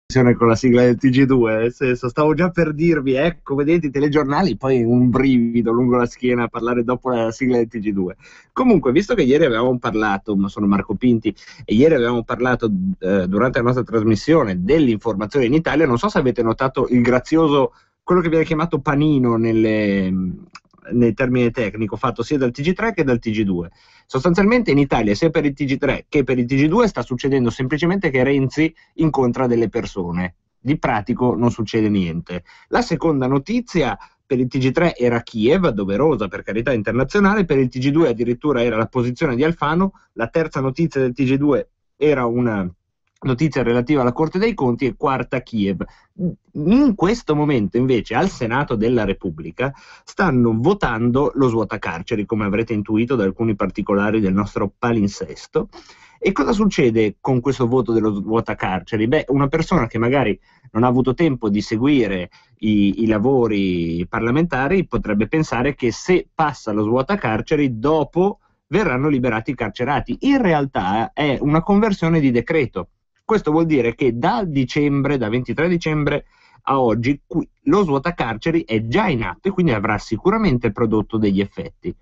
con la sigla del TG2, nel senso, stavo già per dirvi, ecco, vedete i telegiornali, poi un brivido lungo la schiena a parlare dopo la sigla del TG2. Comunque, visto che ieri avevamo parlato, ma sono Marco Pinti, e ieri avevamo parlato durante la nostra trasmissione dell'informazione in Italia, non so se avete notato il grazioso, quello che viene chiamato panino nel termine tecnico, fatto sia dal TG3 che dal TG2. Sostanzialmente in Italia, sia per il TG3 che per il TG2, sta succedendo semplicemente che Renzi incontra delle persone. Di pratico non succede niente. La seconda notizia per il TG3 era Kiev, doverosa per carità internazionale, per il TG2 addirittura era la posizione di Alfano, la terza notizia del TG2 era una notizia relativa alla Corte dei Conti e quarta Kiev. In questo momento invece al Senato della Repubblica stanno votando lo svuotacarceri, come avrete intuito da alcuni particolari del nostro palinsesto. E cosa succede con questo voto dello svuotacarceri? Beh, una persona che magari non ha avuto tempo di seguire i lavori parlamentari potrebbe pensare che se passa lo svuotacarceri dopo verranno liberati i carcerati. In realtà è una conversione di decreto. Questo vuol dire che da 23 dicembre a oggi lo svuotacarceri è già in atto e quindi avrà sicuramente prodotto degli effetti.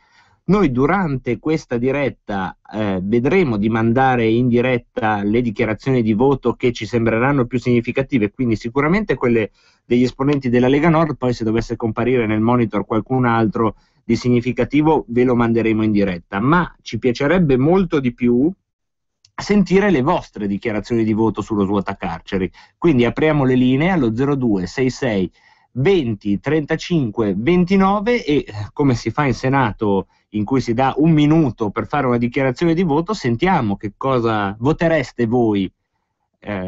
Noi durante questa diretta vedremo di mandare in diretta le dichiarazioni di voto che ci sembreranno più significative, quindi sicuramente quelle degli esponenti della Lega Nord, poi se dovesse comparire nel monitor qualcun altro di significativo ve lo manderemo in diretta, ma ci piacerebbe molto di più sentire le vostre dichiarazioni di voto sullo svuotacarceri. Quindi apriamo le linee allo 0266 20 35 29 e come si fa in Senato in cui si dà un minuto per fare una dichiarazione di voto, sentiamo che cosa votereste voi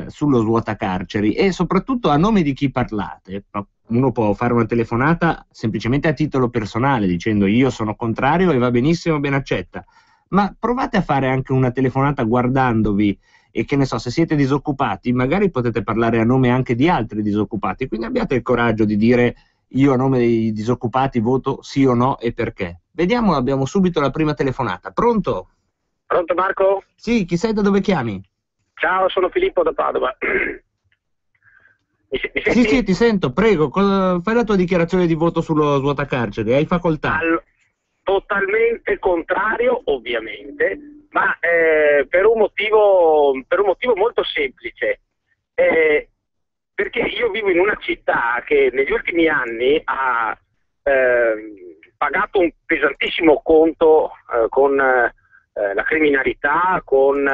sullo svuotacarceri e soprattutto a nome di chi parlate. Uno può fare una telefonata semplicemente a titolo personale dicendo io sono contrario e va benissimo, ben accetta, ma provate a fare anche una telefonata guardandovi e che ne so, se siete disoccupati magari potete parlare a nome anche di altri disoccupati, quindi abbiate il coraggio di dire io a nome dei disoccupati voto sì o no e perché. Vediamo, abbiamo subito la prima telefonata. Pronto? Pronto Marco? Sì, chi sei, da dove chiami? Ciao, sono Filippo da Padova. Mi Sì, senti? sì, ti sento, prego, fai la tua dichiarazione di voto sullo svuotacarceri, hai facoltà. Totalmente contrario, ovviamente, ma per un motivo molto semplice. Perché io vivo in una città che negli ultimi anni ha pagato un pesantissimo conto con la criminalità, con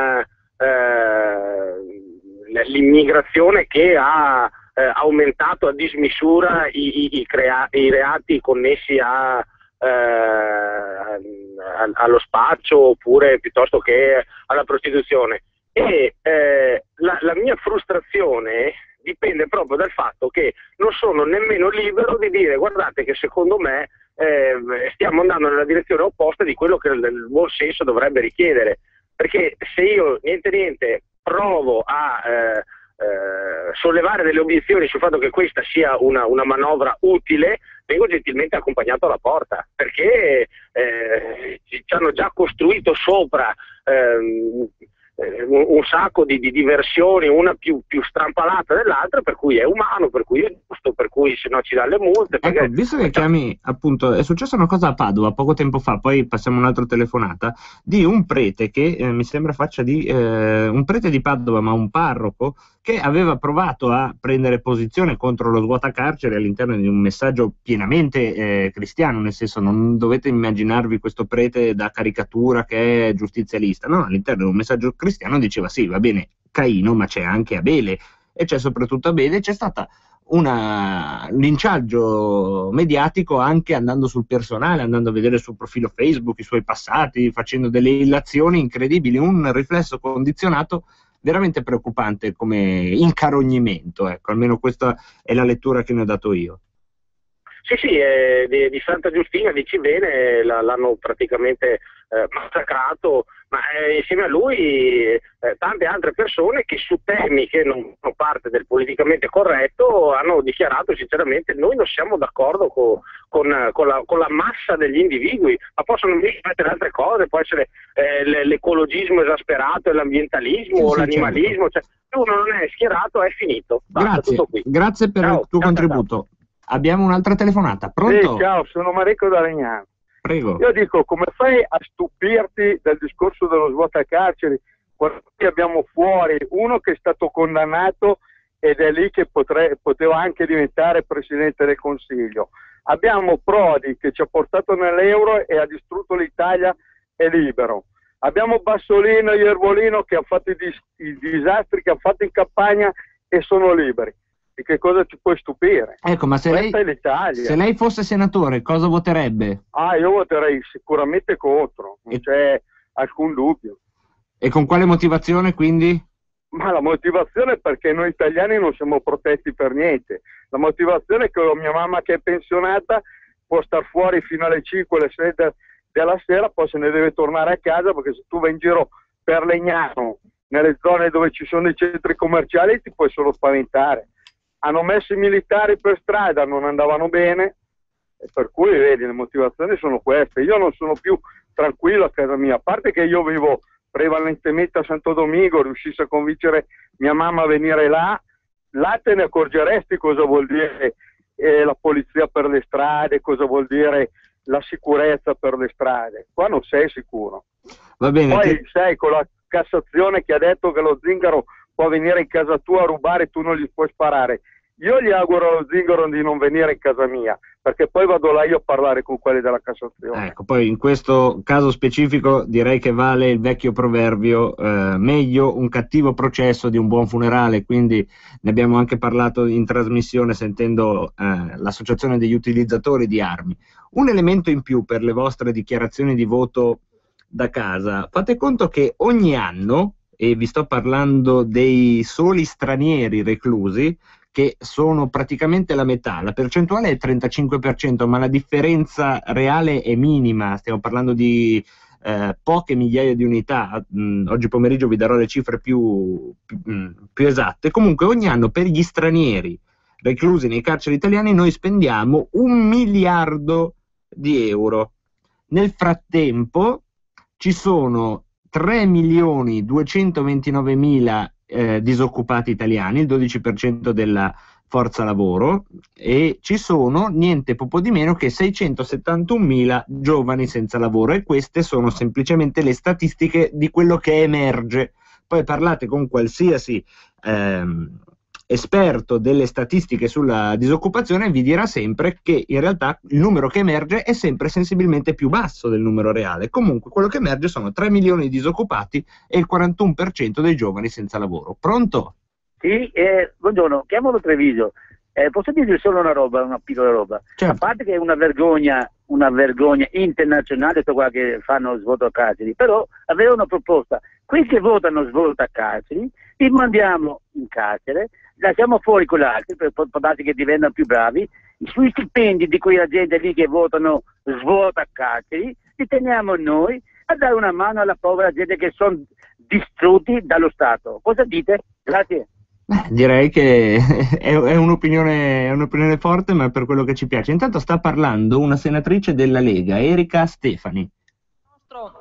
l'immigrazione che ha aumentato a dismisura i reati connessi allo spaccio oppure piuttosto che alla prostituzione. E la mia frustrazione dipende proprio dal fatto che non sono nemmeno libero di dire guardate che secondo me stiamo andando nella direzione opposta di quello che il buon senso dovrebbe richiedere, perché se io niente provo a sollevare delle obiezioni sul fatto che questa sia una manovra utile, vengo gentilmente accompagnato alla porta, perché ci hanno già costruito sopra un sacco di versioni, una più strampalata dell'altra, per cui è umano, per cui è giusto, per cui se no ci dà le multe. Ecco, visto che chiami, appunto, è successa una cosa a Padova poco tempo fa, poi passiamo un'altra telefonata, di un prete che mi sembra faccia di un prete di Padova, ma un parroco, che aveva provato a prendere posizione contro lo svuotacarceri all'interno di un messaggio pienamente cristiano, nel senso non dovete immaginarvi questo prete da caricatura che è giustizialista, no, all'interno di un messaggio cristiano diceva sì, va bene Caino, ma c'è anche Abele e c'è soprattutto Abele, c'è stata un linciaggio mediatico anche andando sul personale, andando a vedere il suo profilo Facebook, i suoi passati, facendo delle illazioni incredibili, un riflesso condizionato veramente preoccupante come incarognimento, ecco, almeno questa è la lettura che ne ho dato io. Sì, sì, di Santa Giustina di Civene l'hanno praticamente massacrato, ma insieme a lui tante altre persone che su temi che non fanno parte del politicamente corretto hanno dichiarato sinceramente: noi non siamo d'accordo con la massa degli individui, ma possono mettere altre cose, può essere l'ecologismo esasperato, l'ambientalismo o l'animalismo, cioè, se uno non è schierato è finito. Basta, Grazie, tutto qui. grazie per il tuo contributo. Abbiamo un'altra telefonata, pronto? Sì, ciao, sono Marico da Legnano. Prego. Io dico, come fai a stupirti del discorso dello svuotacarceri quando abbiamo fuori uno che è stato condannato ed è lì che poteva anche diventare Presidente del Consiglio. Abbiamo Prodi che ci ha portato nell'euro e ha distrutto l'Italia, è libero. Abbiamo Bassolino e Iervolino che hanno fatto i disastri che hanno fatto in campagna e sono liberi. Di che cosa ci puoi stupire? Ecco, ma se lei fosse senatore, cosa voterebbe? Io voterei sicuramente contro, non c'è alcun dubbio. E con quale motivazione, quindi? Ma la motivazione è perché noi italiani non siamo protetti per niente. La motivazione è che mia mamma, che è pensionata, può star fuori fino alle 5, alle 6 della sera, poi se ne deve tornare a casa, perché se tu vai in giro per Legnano, nelle zone dove ci sono i centri commerciali, ti puoi solo spaventare. Hanno messo i militari per strada, non andavano bene, e per cui vedi, le motivazioni sono queste. Io non sono più tranquillo a casa mia, a parte che io vivo prevalentemente a Santo Domingo, riuscissi a convincere mia mamma a venire là te ne accorgeresti cosa vuol dire la polizia per le strade, cosa vuol dire la sicurezza per le strade. Qua non sei sicuro. Va bene. Poi sai, con la Cassazione che ha detto che lo zingaro può venire in casa tua a rubare, tu non gli puoi sparare. Io gli auguro allo zingaro di non venire in casa mia, perché poi vado là io a parlare con quelli della Cassazione. Ecco, poi in questo caso specifico direi che vale il vecchio proverbio, meglio un cattivo processo di un buon funerale, quindi ne abbiamo anche parlato in trasmissione sentendo l'associazione degli utilizzatori di armi. Un elemento in più per le vostre dichiarazioni di voto da casa: fate conto che ogni anno, e vi sto parlando dei soli stranieri reclusi, che sono praticamente la metà, la percentuale è 35%, ma la differenza reale è minima, stiamo parlando di poche migliaia di unità. Oggi pomeriggio vi darò le cifre più esatte. Comunque ogni anno per gli stranieri reclusi nei carceri italiani noi spendiamo 1 miliardo di euro. Nel frattempo ci sono 3.229.000 disoccupati italiani, il 12% della forza lavoro, e ci sono niente poco di meno che 671.000 giovani senza lavoro, e queste sono semplicemente le statistiche di quello che emerge. Poi parlate con qualsiasi esperto delle statistiche sulla disoccupazione, vi dirà sempre che in realtà il numero che emerge è sempre sensibilmente più basso del numero reale. Comunque quello che emerge sono 3 milioni di disoccupati e il 41% dei giovani senza lavoro. Pronto? Sì, buongiorno, chiamalo Treviso. Posso dirvi solo una piccola roba? Certo. A parte che è una vergogna internazionale tutto quello che fanno svuota carceri, però avevo una proposta: quelli che votano svuota carceri li mandiamo in carcere, lasciamo fuori quell'altro per darsi che diventano più bravi, sui stipendi di quella gente lì che votano svuota carceri li teniamo noi a dare una mano alla povera gente che sono distrutti dallo Stato. Cosa dite? Grazie. Direi che è un'opinione forte, ma per quello che ci piace. Intanto sta parlando una senatrice della Lega, Erika Stefani. Il nostro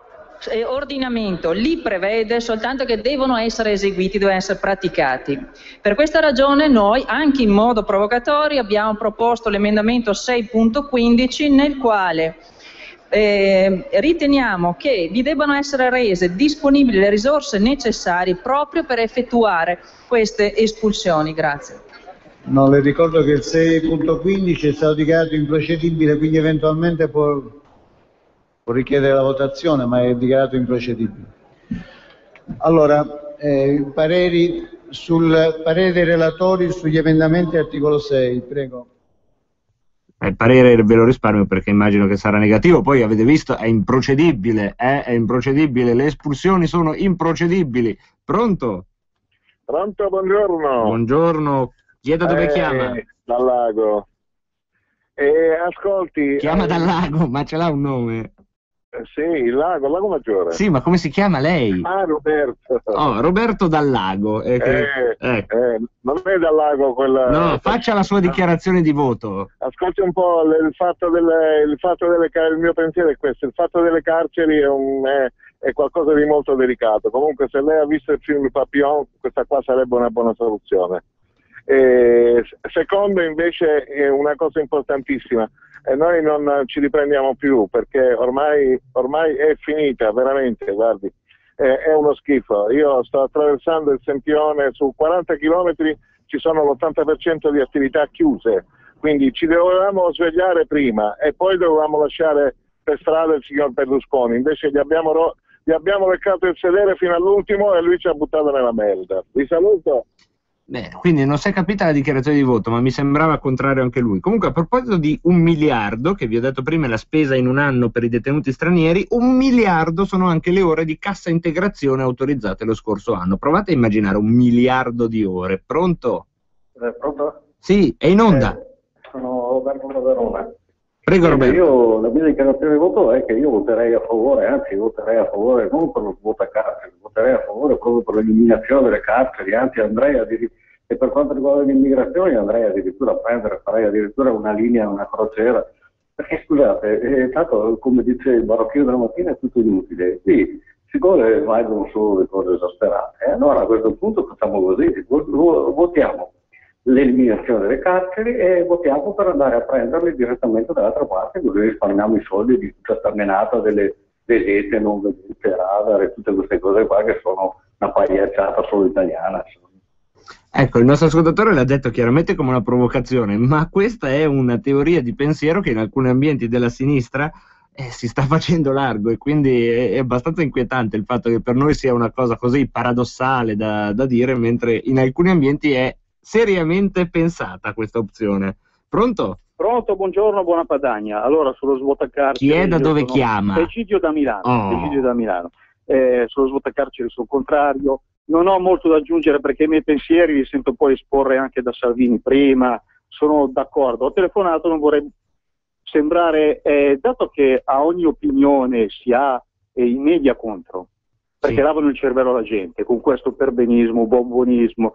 ordinamento li prevede, soltanto che devono essere eseguiti, devono essere praticati. Per questa ragione noi, anche in modo provocatorio, abbiamo proposto l'emendamento 6.15, nel quale riteniamo che vi debbano essere rese disponibili le risorse necessarie proprio per effettuare queste espulsioni. Grazie. No, le ricordo che il 6.15 è stato dichiarato improcedibile, quindi eventualmente può richiedere la votazione, ma è dichiarato improcedibile. Allora, parere dei relatori sugli emendamenti articolo 6, prego. Il parere ve lo risparmio perché immagino che sarà negativo. Poi avete visto, è improcedibile, le espulsioni sono improcedibili. Pronto? Pronto, buongiorno. Buongiorno, chieda dove chiama. Dal Lago. Ascolti... Chiama dal lago, ma ce l'ha un nome? Sì, il lago Maggiore. Sì, ma come si chiama lei? Ah, Roberto. Oh, Roberto dal lago. Ecco. Non è dal lago quella... No, faccia la sua dichiarazione di voto. Ascolti un po', il mio pensiero è questo: il fatto delle carceri è qualcosa di molto delicato. Comunque, se lei ha visto il film Papillon, questa qua sarebbe una buona soluzione. Secondo, invece, è una cosa importantissima. Noi non ci riprendiamo più, perché ormai è finita, veramente, guardi, è uno schifo. Io sto attraversando il Sempione, su 40 chilometri ci sono l'80% di attività chiuse, quindi ci dovevamo svegliare prima e poi dovevamo lasciare per strada il signor Berlusconi, invece gli abbiamo leccato il sedere fino all'ultimo e lui ci ha buttato nella merda. Vi saluto. Beh, quindi non si è capita la dichiarazione di voto, ma mi sembrava contrario anche lui. Comunque, a proposito di 1 miliardo, che vi ho detto prima è la spesa in un anno per i detenuti stranieri, 1 miliardo sono anche le ore di cassa integrazione autorizzate lo scorso anno. Provate a immaginare 1 miliardo di ore. Pronto? Pronto? Sì, è in onda. Sono Roberto da Verona. Prego, Roberto. La mia dichiarazione di voto è che io voterei a favore, anzi voterei a favore non per lo svuota carceri, voterei a favore proprio per l'eliminazione delle carceri, anzi e per quanto riguarda l'immigrazione andrei addirittura a farei addirittura una linea, una crociera, perché scusate, tanto come dice il barocchino della mattina è tutto inutile, qui siccome valgono solo le cose esasperate, allora a questo punto facciamo così, votiamo l'eliminazione delle carceri e votiamo per andare a prenderle direttamente dall'altra parte, così risparmiamo i soldi di tutta sta menata delle vedete, non vedete, radar e tutte queste cose qua che sono una pagliacciata solo italiana. Ecco, il nostro ascoltatore l'ha detto chiaramente come una provocazione, ma questa è una teoria di pensiero che in alcuni ambienti della sinistra si sta facendo largo, e quindi è abbastanza inquietante il fatto che per noi sia una cosa così paradossale da dire, mentre in alcuni ambienti è seriamente pensata questa opzione. Pronto? Pronto, buongiorno, buona Padania. Allora, sullo svuotacarceri... Chi è, da dove chiama? Egidio da Milano. Oh. Egidio da Milano. Sullo svuotacarceri sono contrario. Non ho molto da aggiungere perché i miei pensieri li sento poi esporre anche da Salvini prima. Sono d'accordo. Ho telefonato, non vorrei sembrare... dato che a ogni opinione si ha i media contro, perché sì, lavano il cervello alla gente con questo perbenismo, bombonismo...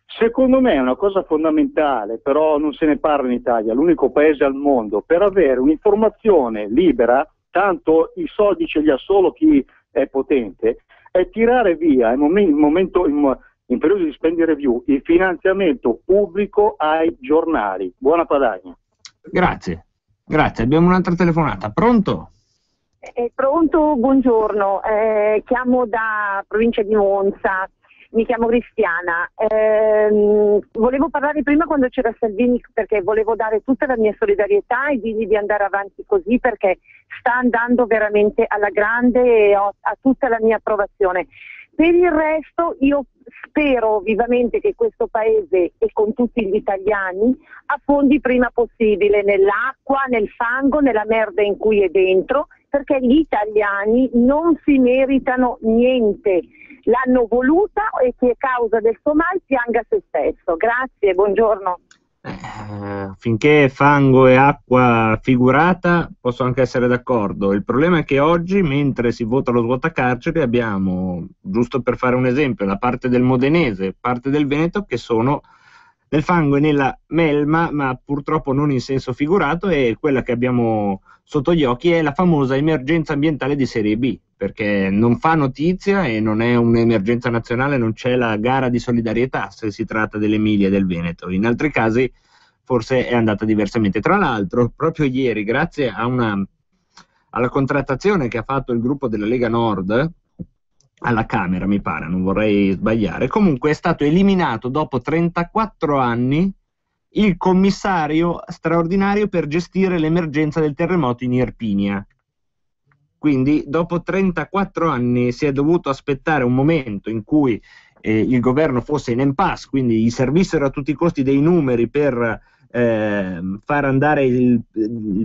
secondo me è una cosa fondamentale, però non se ne parla in Italia, l'unico paese al mondo, per avere un'informazione libera, tanto i soldi ce li ha solo chi è potente, è tirare via in periodo di spending review il finanziamento pubblico ai giornali. Buona Padania. Grazie, abbiamo un'altra telefonata. Pronto? Pronto, buongiorno, chiamo da provincia di Monza. Mi chiamo Cristiana, volevo parlare prima quando c'era Salvini perché volevo dare tutta la mia solidarietà e dirgli di andare avanti così perché sta andando veramente alla grande e ho tutta la mia approvazione. Per il resto io spero vivamente che questo paese e con tutti gli italiani affondi prima possibile nell'acqua, nel fango, nella merda in cui è dentro, perché gli italiani non si meritano niente. L'hanno voluta e che a causa del suo mal pianga se stesso. Grazie, buongiorno. Finché fango e acqua figurata posso anche essere d'accordo. Il problema è che oggi, mentre si vota lo svuotacarceri, abbiamo, giusto per fare un esempio, la parte del Modenese, parte del Veneto che sono nel fango e nella melma, ma purtroppo non in senso figurato, e quella che abbiamo sotto gli occhi è la famosa emergenza ambientale di serie B, perché non fa notizia e non è un'emergenza nazionale, non c'è la gara di solidarietà se si tratta dell'Emilia e del Veneto. In altri casi forse è andata diversamente. Tra l'altro, proprio ieri, grazie a alla contrattazione che ha fatto il gruppo della Lega Nord alla Camera, mi pare, non vorrei sbagliare, comunque è stato eliminato dopo 34 anni il commissario straordinario per gestire l'emergenza del terremoto in Irpinia. Quindi dopo 34 anni si è dovuto aspettare un momento in cui il governo fosse in impasse, quindi gli servissero a tutti i costi dei numeri per far andare il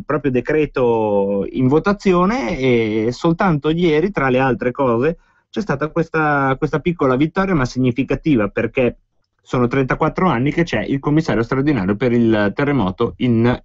proprio decreto in votazione, e soltanto ieri, tra le altre cose, c'è stata questa piccola vittoria ma significativa, perché sono 34 anni che c'è il commissario straordinario per il terremoto in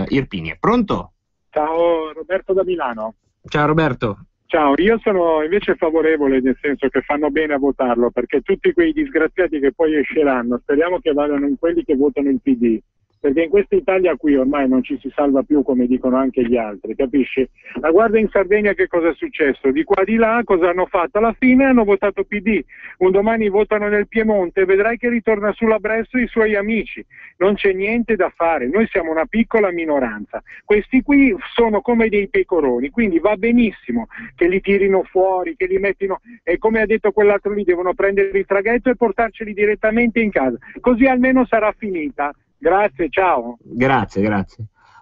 Irpinia. Pronto? Ciao, Roberto da Milano. Ciao Roberto. Ciao, io sono invece favorevole, nel senso che fanno bene a votarlo, perché tutti quei disgraziati che poi esceranno, speriamo che vadano in quelli che votano il PD, perché in questa Italia qui ormai non ci si salva più, come dicono anche gli altri, capisci? Ma guarda in Sardegna che cosa è successo, di qua di là cosa hanno fatto, alla fine hanno votato PD, un domani votano nel Piemonte, vedrai che ritorna sulla Bresso i suoi amici, non c'è niente da fare, noi siamo una piccola minoranza, questi qui sono come dei pecoroni, quindi va benissimo che li tirino fuori, che li mettino, e come ha detto quell'altro lì, devono prendere il traghetto e portarceli direttamente in casa, così almeno sarà finita. Grazie, ciao. Grazie.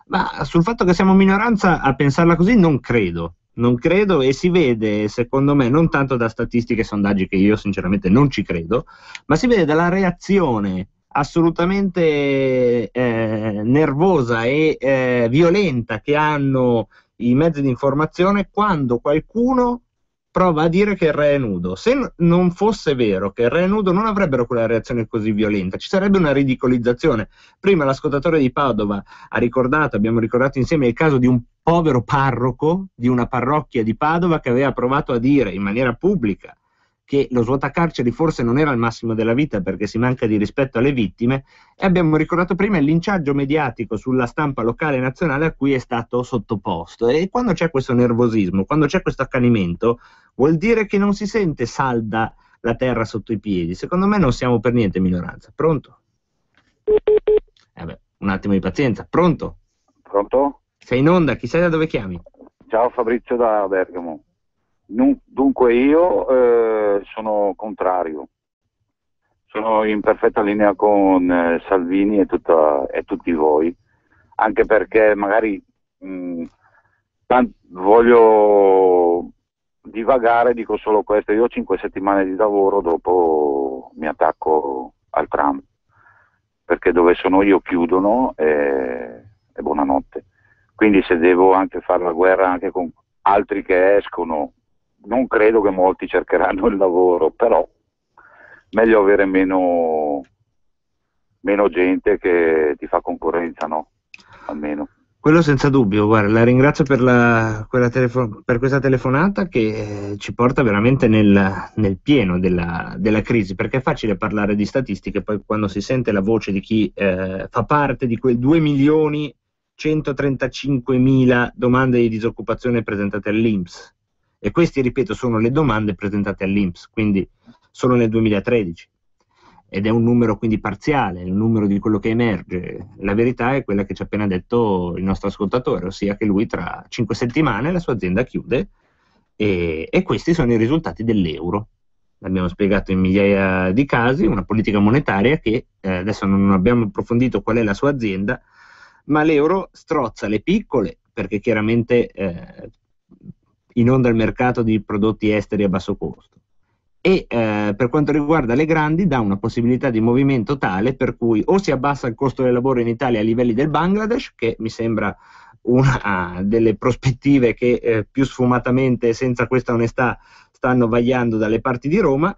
Ma sul fatto che siamo minoranza, a pensarla così non credo, e si vede, secondo me, non tanto da statistiche e sondaggi, che io sinceramente non ci credo, ma si vede dalla reazione assolutamente nervosa e violenta che hanno i mezzi di informazione quando qualcuno prova a dire che il re è nudo. Se non fosse vero che il re è nudo, non avrebbero quella reazione così violenta, ci sarebbe una ridicolizzazione. Prima l'ascoltatore di Padova abbiamo ricordato insieme il caso di un povero parroco di una parrocchia di Padova che aveva provato a dire in maniera pubblica che lo svuotacarceri forse non era il massimo della vita perché si manca di rispetto alle vittime, e abbiamo ricordato prima il linciaggio mediatico sulla stampa locale e nazionale a cui è stato sottoposto. E quando c'è questo nervosismo, quando c'è questo accanimento, vuol dire che non si sente salda la terra sotto i piedi. Secondo me non siamo per niente minoranza. Pronto? Un attimo di pazienza. Pronto? Pronto? Sei in onda, chi sei, da dove chiami? Ciao, Fabrizio da Bergamo. Dunque io sono contrario, sono in perfetta linea con Salvini e tutti voi, anche perché magari voglio divagare, dico solo questo: io ho 5 settimane di lavoro, dopo mi attacco al tram, perché dove sono io chiudono e buonanotte. Quindi se devo anche fare la guerra anche con altri che escono, non credo che molti cercheranno il lavoro, però meglio avere meno gente che ti fa concorrenza, no? Almeno. Quello senza dubbio. Guarda, la ringrazio per questa telefonata che ci porta veramente nel pieno della crisi, perché è facile parlare di statistiche, poi quando si sente la voce di chi fa parte di quei 2.135.000 domande di disoccupazione presentate all'INPS. E questi, ripeto, sono le domande presentate all'INPS, quindi solo nel 2013, ed è un numero quindi parziale, è un numero di quello che emerge. La verità è quella che ci ha appena detto il nostro ascoltatore, ossia che lui tra 5 settimane la sua azienda chiude, e questi sono i risultati dell'euro. L'abbiamo spiegato in migliaia di casi, una politica monetaria che adesso non abbiamo approfondito qual è la sua azienda, ma l'euro strozza le piccole, perché chiaramente inonda il mercato di prodotti esteri a basso costo, e per quanto riguarda le grandi dà una possibilità di movimento tale per cui o si abbassa il costo del lavoro in Italia a livelli del Bangladesh, che mi sembra una delle prospettive che più sfumatamente, senza questa onestà, stanno vagliando dalle parti di Roma,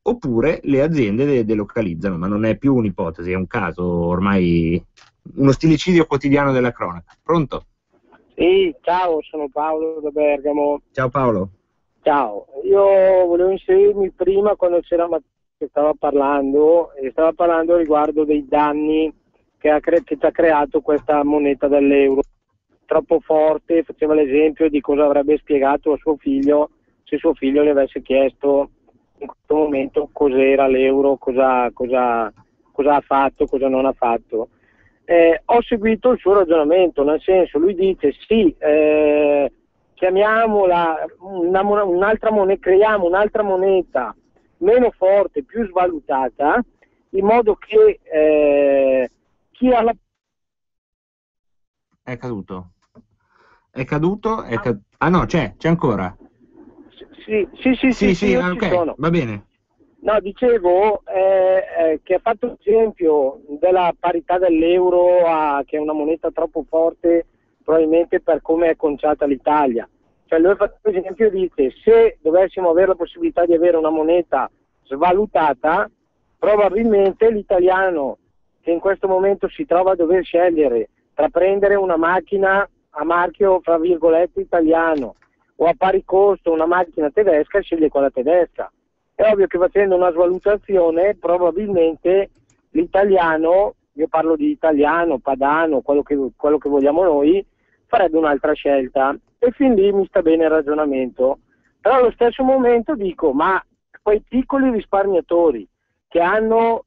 oppure le aziende delocalizzano, ma non è più un'ipotesi, è un caso ormai, uno stilicidio quotidiano della cronaca. Pronto? Sì, ciao, sono Paolo da Bergamo. Ciao Paolo. Ciao, io volevo inserirmi prima quando c'era Matteo che stava parlando riguardo dei danni che ci ha creato questa moneta dell'euro. Troppo forte, faceva l'esempio di cosa avrebbe spiegato a suo figlio se suo figlio le avesse chiesto in questo momento cos'era l'euro, cosa ha fatto, cosa non ha fatto. Ho seguito il suo ragionamento, nel senso, lui dice sì, chiamiamola un'altra moneta, creiamo un'altra moneta meno forte, più svalutata, in modo che chi ha la... È caduto? Ah no, c'è ancora? Sì, ok, sono. Va bene. No, dicevo che ha fatto l'esempio della parità dell'euro, che è una moneta troppo forte probabilmente per come è conciata l'Italia. Cioè lui ha fatto l'esempio e dice: se dovessimo avere la possibilità di avere una moneta svalutata, probabilmente l'italiano che in questo momento si trova a dover scegliere tra prendere una macchina a marchio, fra virgolette, italiano o a pari costo una macchina tedesca, sceglie quella tedesca. È ovvio che facendo una svalutazione probabilmente l'italiano, io parlo di italiano, padano, quello che vogliamo noi, farebbe un'altra scelta, e fin lì mi sta bene il ragionamento. Però allo stesso momento dico, ma quei piccoli risparmiatori che hanno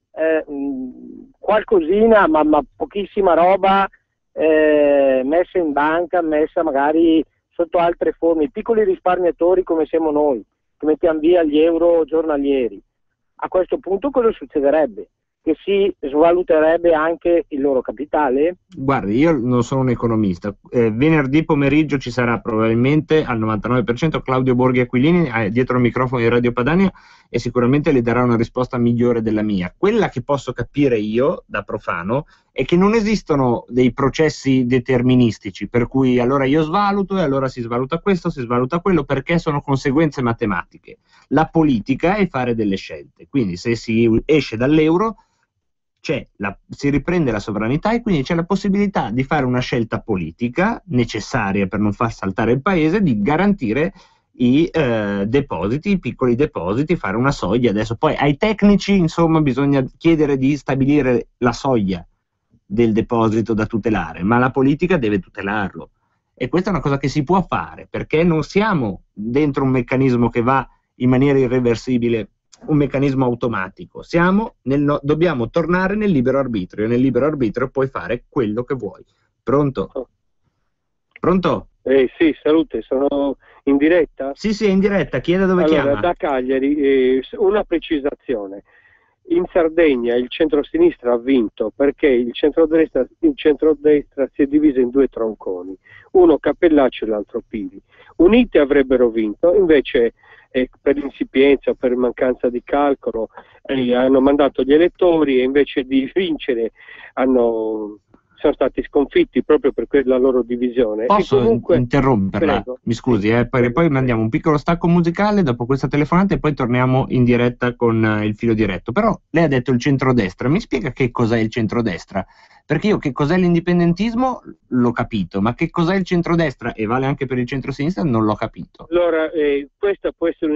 qualcosina, ma pochissima roba messa in banca, messa magari sotto altre forme, i piccoli risparmiatori come siamo noi, che mettiamo via gli euro giornalieri, a questo punto cosa succederebbe? Che si svaluterebbe anche il loro capitale? Guardi, io non sono un economista. Venerdì pomeriggio ci sarà probabilmente al 99% Claudio Borghi Aquilini dietro il microfono di Radio Padania e sicuramente le darà una risposta migliore della mia. Quella che posso capire io, da profano, è che non esistono dei processi deterministici, per cui allora io svaluto e allora si svaluta questo, si svaluta quello, perché sono conseguenze matematiche. La politica è fare delle scelte, quindi se si esce dall'euro si riprende la sovranità e quindi c'è la possibilità di fare una scelta politica necessaria per non far saltare il paese, di garantire i depositi, i piccoli depositi, fare una soglia. Adesso poi ai tecnici, insomma, bisogna chiedere di stabilire la soglia del deposito da tutelare, ma la politica deve tutelarlo. E questa è una cosa che si può fare, perché non siamo dentro un meccanismo che va in maniera irreversibile, un meccanismo automatico. Dobbiamo tornare nel libero arbitrio, e nel libero arbitrio puoi fare quello che vuoi. Pronto? Pronto? Sì, salute, sono in diretta? Sì, è in diretta, chieda dove chiama. Da Cagliari, una precisazione. In Sardegna il centro-sinistra ha vinto perché il centrodestra si è diviso in due tronconi, uno Cappellaccio e l'altro Pili. Unite avrebbero vinto, invece per insipienza o per mancanza di calcolo hanno mandato gli elettori e invece di vincere sono stati sconfitti proprio per la loro divisione. Posso comunque, interromperla? Prego. Mi scusi, poi mandiamo un piccolo stacco musicale dopo questa telefonata e poi torniamo in diretta con il filo diretto. Però lei ha detto il centrodestra, mi spiega che cos'è il centrodestra? Perché io che cos'è l'indipendentismo l'ho capito, ma che cos'è il centrodestra, e vale anche per il centrosinistra, non l'ho capito. Allora, questa può essere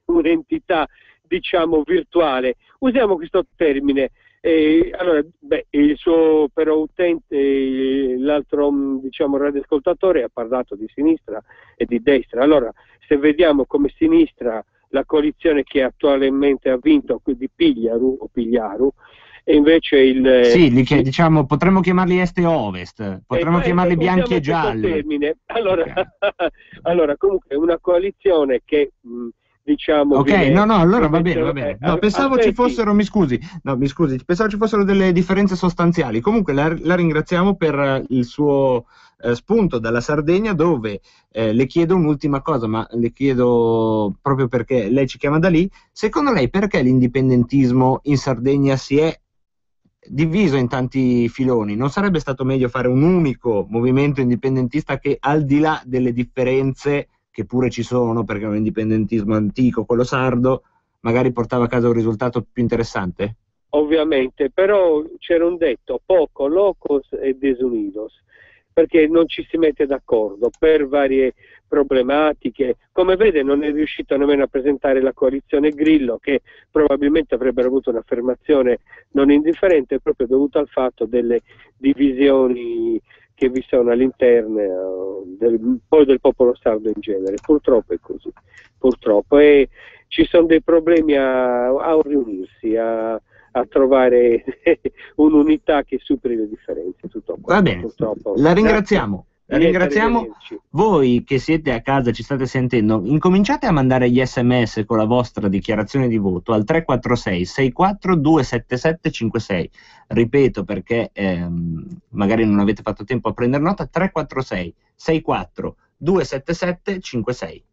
un'entità, diciamo, virtuale. Usiamo questo termine. Il suo però utente, l'altro, diciamo, radioascoltatore ha parlato di sinistra e di destra. Allora, se vediamo come sinistra la coalizione che attualmente ha vinto, di Pigliaru, e invece diciamo, potremmo chiamarli est e ovest, potremmo chiamarli bianchi e gialli. Allora, okay. Allora, comunque una coalizione che diciamo. Ok, allora va bene. No, pensavo ci fossero, mi scusi, pensavo ci fossero delle differenze sostanziali. Comunque la ringraziamo per il suo spunto dalla Sardegna, dove le chiedo un'ultima cosa, ma le chiedo proprio perché lei ci chiama da lì. Secondo lei perché l'indipendentismo in Sardegna si è diviso in tanti filoni? Non sarebbe stato meglio fare un unico movimento indipendentista che, al di là delle differenze che pure ci sono, perché è un indipendentismo antico, quello sardo, magari portava a casa un risultato più interessante? Ovviamente, però c'era un detto, poco locos e desunidos, perché non ci si mette d'accordo per varie problematiche. Come vede, non è riuscito nemmeno a presentare la coalizione Grillo, che probabilmente avrebbero avuto un'affermazione non indifferente, proprio dovuta al fatto delle divisioni che vi sono all'interno poi del popolo sardo in genere. Purtroppo è così, e ci sono dei problemi a riunirsi, a trovare un'unità che superi le differenze. Tutto qua. Va bene, la ringraziamo. Voi che siete a casa, ci state sentendo, incominciate a mandare gli SMS con la vostra dichiarazione di voto al 346 64 277 56. Ripeto, perché magari non avete fatto tempo a prendere nota: 346 64 277 56.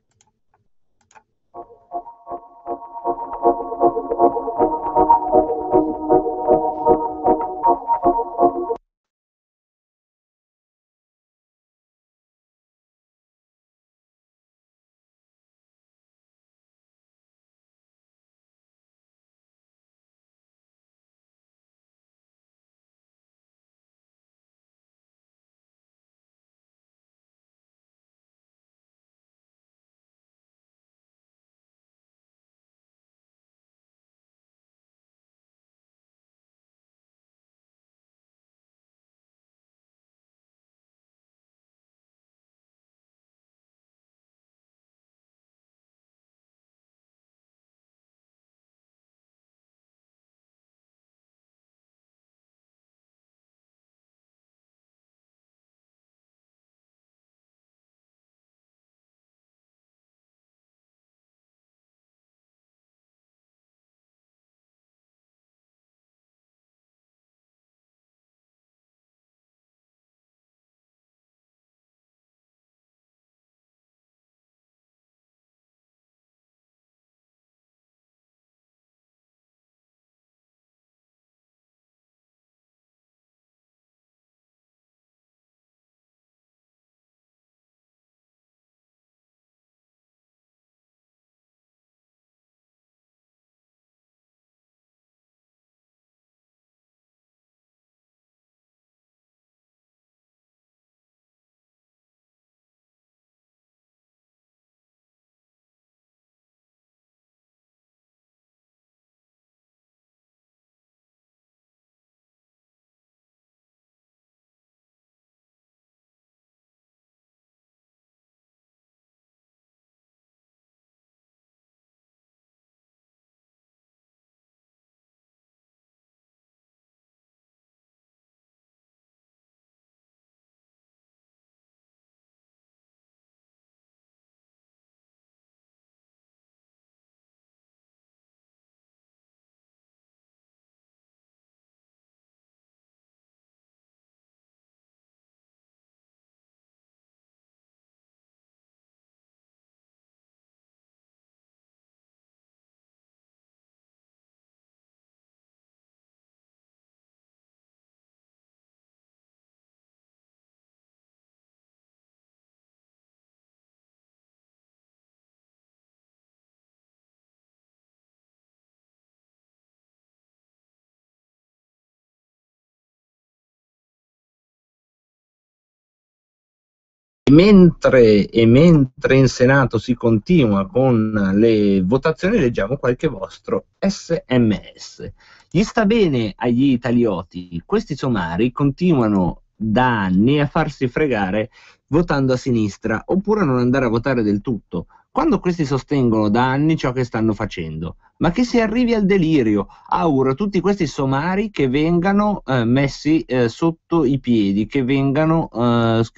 mentre in Senato si continua con le votazioni, leggiamo qualche vostro SMS. Gli sta bene agli italioti, questi somari continuano da anni a farsi fregare votando a sinistra, oppure a non andare a votare del tutto, quando questi sostengono da anni ciò che stanno facendo. Ma che si arrivi al delirio. Auguro a tutti questi somari che vengano messi sotto i piedi, che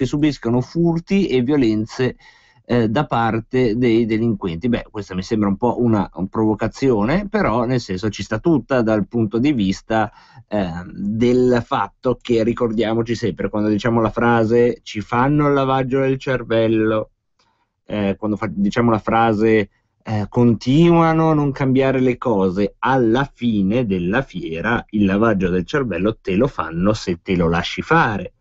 subiscano furti e violenze da parte dei delinquenti. Beh, questa mi sembra un po' una provocazione, però nel senso ci sta tutta dal punto di vista del fatto che, ricordiamoci sempre, quando diciamo la frase ci fanno il lavaggio del cervello, quando diciamo la frase continuano a non cambiare le cose, alla fine della fiera il lavaggio del cervello te lo fanno se te lo lasci fare.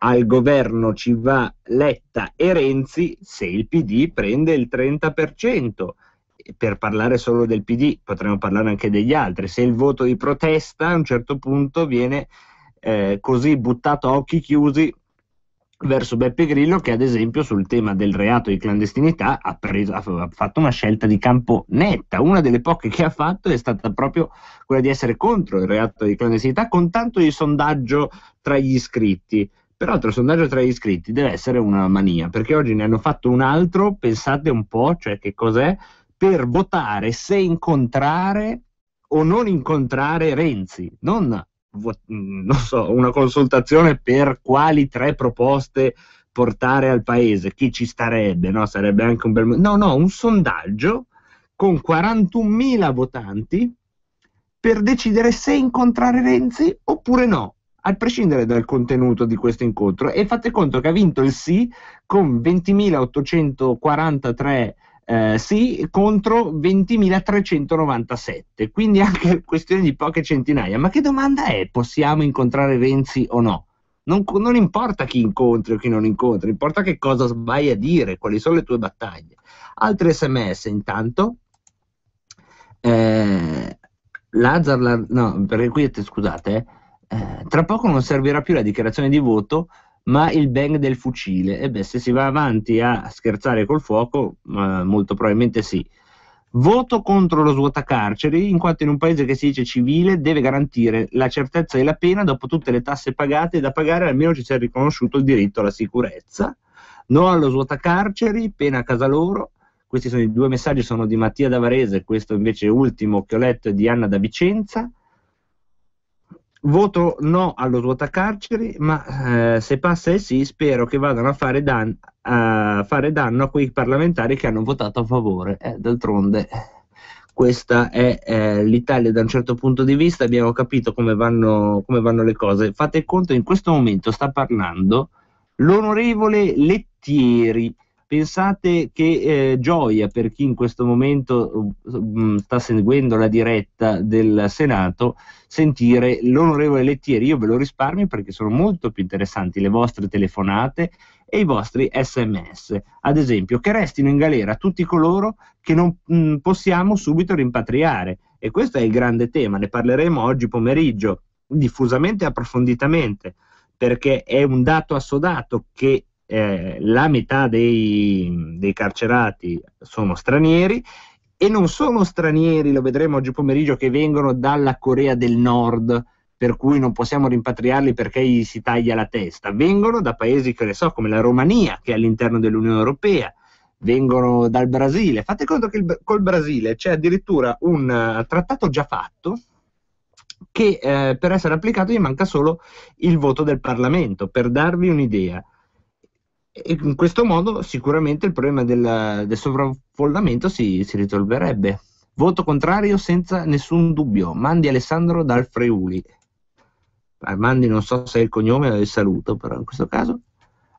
Al governo ci va Letta e Renzi se il PD prende il 30%. Per parlare solo del PD, potremmo parlare anche degli altri. Se il voto di protesta a un certo punto viene così buttato a occhi chiusi verso Beppe Grillo, che ad esempio sul tema del reato di clandestinità ha fatto una scelta di campo netta. Una delle poche che ha fatto è stata proprio quella di essere contro il reato di clandestinità, con tanto di sondaggio tra gli iscritti. Peraltro il sondaggio tra gli iscritti deve essere una mania, perché oggi ne hanno fatto un altro, pensate un po', cioè che cos'è, per votare se incontrare o non incontrare Renzi, non so, una consultazione per quali 3 proposte portare al paese, chi ci starebbe, no? Sarebbe anche un bel... No, un sondaggio con 41.000 votanti per decidere se incontrare Renzi oppure no, a prescindere dal contenuto di questo incontro. E fate conto che ha vinto il sì con 20.843 sì contro 20.397, quindi anche questione di poche centinaia. Ma che domanda è? Possiamo incontrare Renzi o no? Non importa chi incontri o chi non incontri, importa che cosa vai a dire, quali sono le tue battaglie. Altri SMS intanto. No, perché qui scusate, tra poco non servirà più la dichiarazione di voto, ma il bang del fucile. E beh, se si va avanti a scherzare col fuoco, molto probabilmente sì. Voto contro lo svuotacarceri, in quanto in un paese che si dice civile deve garantire la certezza della pena dopo tutte le tasse pagate e da pagare, almeno ci sia riconosciuto il diritto alla sicurezza. No allo svuotacarceri, pena a casa loro. Questi sono i 2 messaggi, sono di Mattia da Varese, questo invece ultimo che ho letto è di Anna da Vicenza. Voto no allo svuotacarceri, ma se passa il sì spero che vadano a fare danno a quei parlamentari che hanno votato a favore. D'altronde questa è l'Italia da un certo punto di vista, abbiamo capito come vanno le cose. Fate conto, in questo momento sta parlando l'onorevole Lettieri. Pensate che gioia per chi in questo momento sta seguendo la diretta del Senato sentire l'onorevole Lettieri. Io ve lo risparmio perché sono molto più interessanti le vostre telefonate e i vostri SMS. Ad esempio, che restino in galera tutti coloro che non possiamo subito rimpatriare. E questo è il grande tema, ne parleremo oggi pomeriggio diffusamente e approfonditamente, perché è un dato assodato che la metà dei carcerati sono stranieri, e non sono stranieri, lo vedremo oggi pomeriggio, che vengono dalla Corea del Nord, per cui non possiamo rimpatriarli perché gli si taglia la testa. Vengono da paesi, che ne so, come la Romania, che è all'interno dell'Unione Europea, vengono dal Brasile. Fate conto che col Brasile c'è addirittura un trattato già fatto che per essere applicato gli manca solo il voto del Parlamento, per darvi un'idea. E in questo modo sicuramente il problema del sovraffollamento si risolverebbe. Voto contrario senza nessun dubbio. Mandi Alessandro dal Friuli. Mandi non so se è il cognome o il saluto, però in questo caso.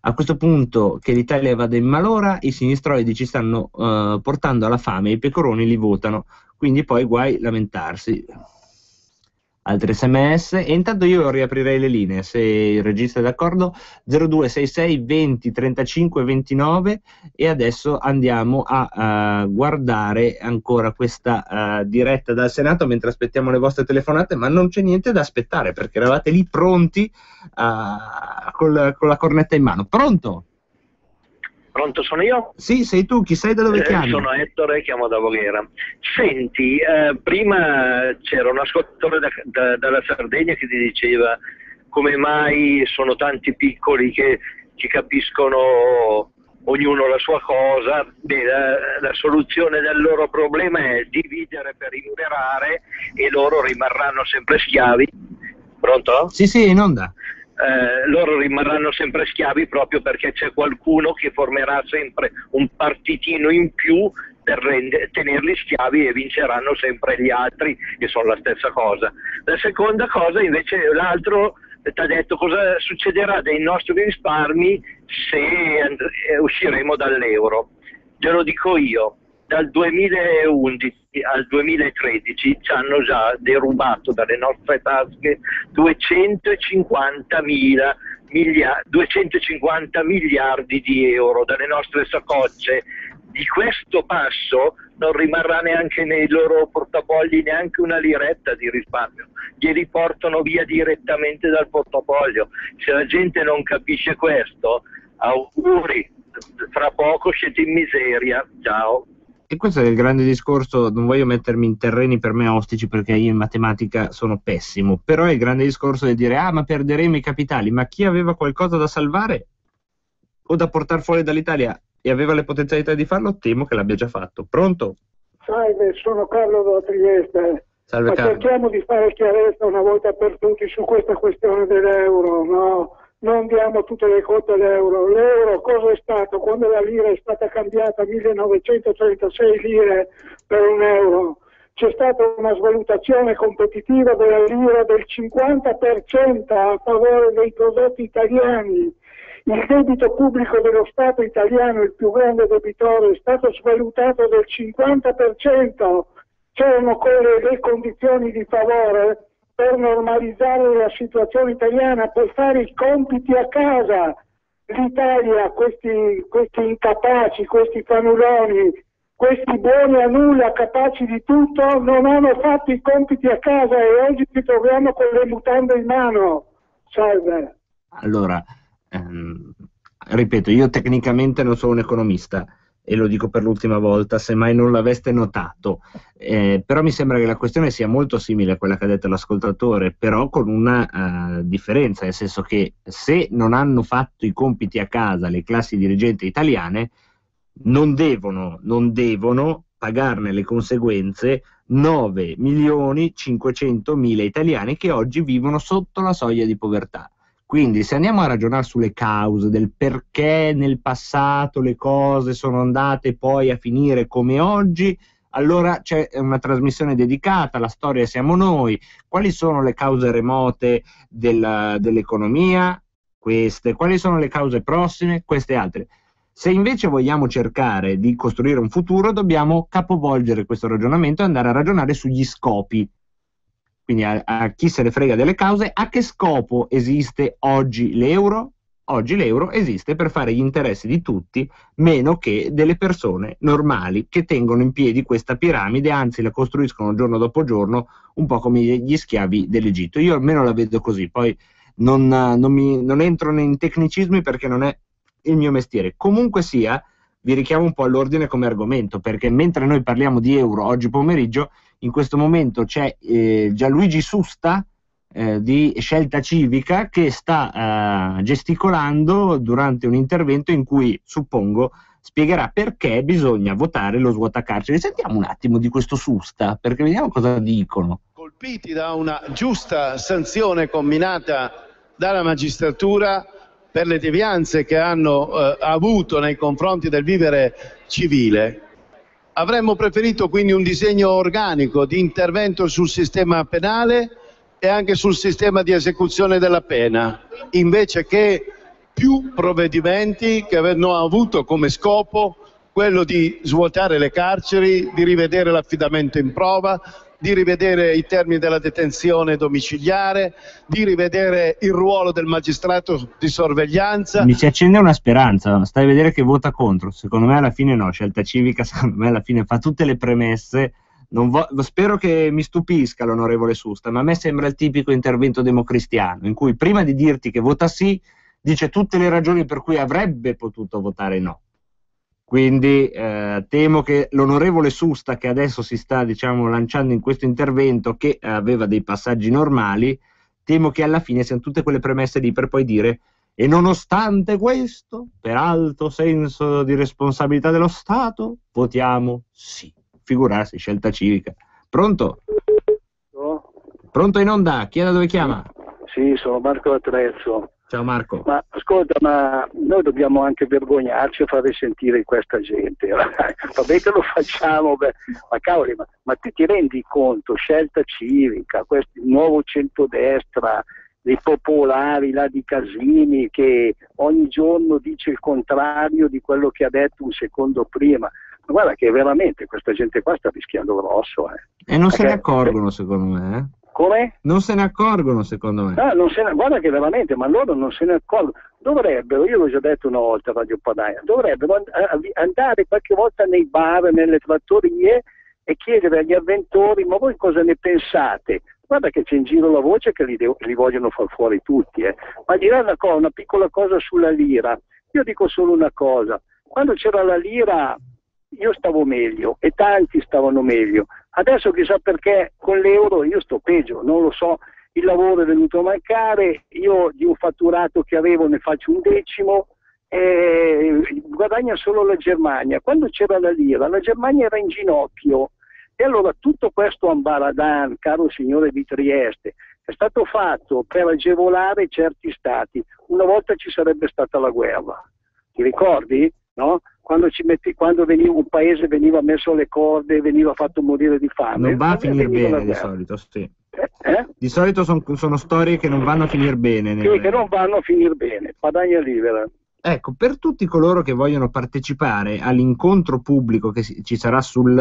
A questo punto che l'Italia vada in malora, i sinistroidi ci stanno portando alla fame, i pecoroni li votano, quindi poi guai lamentarsi. Altri SMS, e intanto io riaprirei le linee, se il regista è d'accordo, 0266 20 35 29, e adesso andiamo a guardare ancora questa diretta dal Senato mentre aspettiamo le vostre telefonate, ma non c'è niente da aspettare perché eravate lì pronti con la cornetta in mano. Pronto? Pronto, sono io? Sì, sei tu, chi sei, da dove chiami? Sono Ettore e chiamo da Voghera. Senti, prima c'era un ascoltatore dalla Sardegna che ti diceva come mai sono tanti piccoli che capiscono ognuno la sua cosa. Beh, la soluzione del loro problema è dividere per imperare e loro rimarranno sempre schiavi. Pronto? Sì, sì, in onda. Loro rimarranno sempre schiavi proprio perché c'è qualcuno che formerà sempre un partitino in più per tenerli schiavi e vinceranno sempre gli altri, che sono la stessa cosa. La seconda cosa invece, l'altro ti ha detto cosa succederà dei nostri risparmi se usciremo dall'euro. Glielo dico io. Dal 2011 al 2013 ci hanno già derubato dalle nostre tasche 250 miliardi di euro dalle nostre saccocce. Di questo passo non rimarrà neanche nei loro portafogli neanche una liretta di risparmio, glieli portano via direttamente dal portafoglio. Se la gente non capisce questo, auguri, fra poco siete in miseria. Ciao. E questo è il grande discorso, non voglio mettermi in terreni per me ostici perché io in matematica sono pessimo, però è il grande discorso di dire ma perderemo i capitali, ma chi aveva qualcosa da salvare o da portare fuori dall'Italia e aveva le potenzialità di farlo, temo che l'abbia già fatto. Pronto? Salve, sono Carlo da Trieste. Salve, ma Carlo. cerchiamo di fare chiarezza una volta per tutti su questa questione dell'euro, no? Non diamo tutte le colpe all'euro. L'euro cosa è stato? Quando la lira è stata cambiata a 1936 lire per un euro, c'è stata una svalutazione competitiva della lira del 50% a favore dei prodotti italiani. Il debito pubblico dello Stato italiano, il più grande debitore, è stato svalutato del 50%. C'erano le condizioni di favore per normalizzare la situazione italiana, per fare i compiti a casa. L'Italia, questi incapaci, questi fanuloni, questi buoni a nulla, capaci di tutto, non hanno fatto i compiti a casa e oggi ci troviamo con le mutande in mano. Salve. Allora, ripeto, io tecnicamente non sono un economista e lo dico per l'ultima volta, semmai non l'aveste notato, però mi sembra che la questione sia molto simile a quella che ha detto l'ascoltatore, però con una differenza, nel senso che se non hanno fatto i compiti a casa le classi dirigenti italiane, non devono pagarne le conseguenze 9.500.000 italiani che oggi vivono sotto la soglia di povertà. Quindi se andiamo a ragionare sulle cause del perché nel passato le cose sono andate poi a finire come oggi, allora c'è una trasmissione dedicata, la storia siamo noi. Quali sono le cause remote dell'economia? Queste. Quali sono le cause prossime? Queste altre. Se invece vogliamo cercare di costruire un futuro, dobbiamo capovolgere questo ragionamento e andare a ragionare sugli scopi. Quindi a chi se ne frega delle cause, a che scopo esiste oggi l'euro? Oggi l'euro esiste per fare gli interessi di tutti, meno che delle persone normali che tengono in piedi questa piramide, anzi la costruiscono giorno dopo giorno, un po' come gli schiavi dell'Egitto. Io almeno la vedo così, poi non entro in tecnicismi perché non è il mio mestiere. Comunque sia, vi richiamo un po' all'ordine come argomento, perché mentre noi parliamo di euro oggi pomeriggio, in questo momento c'è Gianluigi Susta di Scelta Civica che sta gesticolando durante un intervento in cui, suppongo, spiegherà perché bisogna votare lo svuotacarceri. Sentiamo un attimo di questo Susta, perché vediamo cosa dicono. Colpiti da una giusta sanzione comminata dalla magistratura per le devianze che hanno avuto nei confronti del vivere civile. Avremmo preferito quindi un disegno organico di intervento sul sistema penale e anche sul sistema di esecuzione della pena, invece che più provvedimenti che hanno avuto come scopo quello di svuotare le carceri, di rivedere l'affidamento in prova, di rivedere i termini della detenzione domiciliare, di rivedere il ruolo del magistrato di sorveglianza. Mi si accende una speranza, stai a vedere che vota contro. Secondo me alla fine no, Scelta Civica secondo me alla fine fa tutte le premesse. Spero che mi stupisca l'onorevole Susta, ma a me sembra il tipico intervento democristiano, in cui prima di dirti che vota sì, dice tutte le ragioni per cui avrebbe potuto votare no. Quindi temo che l'onorevole Susta, che adesso si sta, diciamo, lanciando in questo intervento, che aveva dei passaggi normali, temo che alla fine siano tutte quelle premesse lì per poi dire: e nonostante questo, per alto senso di responsabilità dello Stato, votiamo sì. Figurarsi, scelta civica. Pronto? Pronto in onda? Chi è, da dove chiama? Sì, sono Marco da Trezzo. Ciao Marco. Ma ascolta, ma noi dobbiamo anche vergognarci a far risentire questa gente. Vabbè che lo facciamo, ma cavoli, ma ti rendi conto? Scelta civica, questo nuovo centrodestra, dei popolari là di Casini, che ogni giorno dice il contrario di quello che ha detto un secondo prima. Ma guarda che veramente questa gente qua sta rischiando grosso. E non se ne accorgono, secondo me. Come? Non se ne accorgono, secondo me. Guarda che veramente, ma loro non se ne accorgono. Dovrebbero, io l'ho già detto una volta a Radio Padania, dovrebbero andare qualche volta nei bar, nelle trattorie e chiedere agli avventori: ma voi cosa ne pensate? Guarda che c'è in giro la voce che li vogliono far fuori tutti. Ma direi una piccola cosa sulla lira. Io dico solo una cosa: quando c'era la lira io stavo meglio e tanti stavano meglio. Adesso chissà perché con l'euro io sto peggio, non lo so, il lavoro è venuto a mancare, io di un fatturato che avevo ne faccio un decimo, guadagna solo la Germania. Quando c'era la lira, la Germania era in ginocchio, e allora tutto questo ambaradan, caro signore di Trieste, è stato fatto per agevolare certi stati. Una volta ci sarebbe stata la guerra, ti ricordi? No? Quando un paese veniva messo alle corde e veniva fatto morire di fame. Non va a finire bene di solito, sì. Di solito sono storie che non vanno a finire bene. Sì, che non vanno a finire bene. Padania libera. Ecco, per tutti coloro che vogliono partecipare all'incontro pubblico che ci sarà sul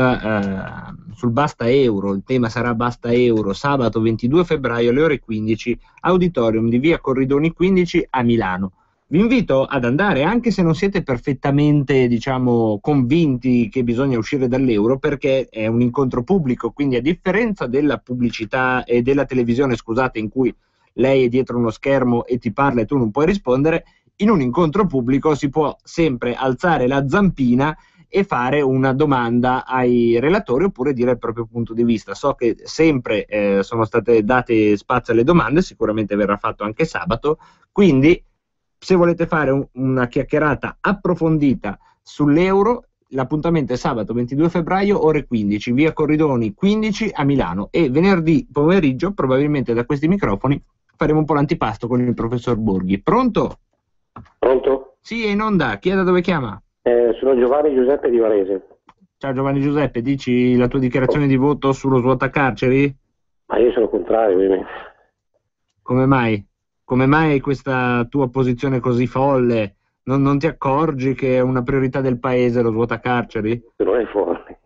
Basta Euro, il tema sarà Basta Euro, sabato 22 febbraio alle ore 15, auditorium di via Corridoni 15 a Milano. Vi invito ad andare, anche se non siete perfettamente, diciamo, convinti che bisogna uscire dall'euro, perché è un incontro pubblico, quindi a differenza della pubblicità e della televisione, scusate, in cui lei è dietro uno schermo e ti parla e tu non puoi rispondere, in un incontro pubblico si può sempre alzare la zampina e fare una domanda ai relatori oppure dire il proprio punto di vista. So che sempre sono state date spazio alle domande, sicuramente verrà fatto anche sabato, quindi se volete fare una chiacchierata approfondita sull'euro, l'appuntamento è sabato 22 febbraio, ore 15, via Corridoni 15 a Milano, e venerdì pomeriggio, probabilmente da questi microfoni, faremo un po' l'antipasto con il professor Borghi. Pronto? Pronto? Sì, è in onda. Chi è, da dove chiama? Sono Giovanni Giuseppe di Varese. Ciao Giovanni Giuseppe, dici la tua dichiarazione di voto sullo svuotacarceri? Ma io sono contrario, ovviamente. Come mai? Come mai questa tua posizione così folle? Non ti accorgi che è una priorità del paese lo svuotacarceri? Non è folle.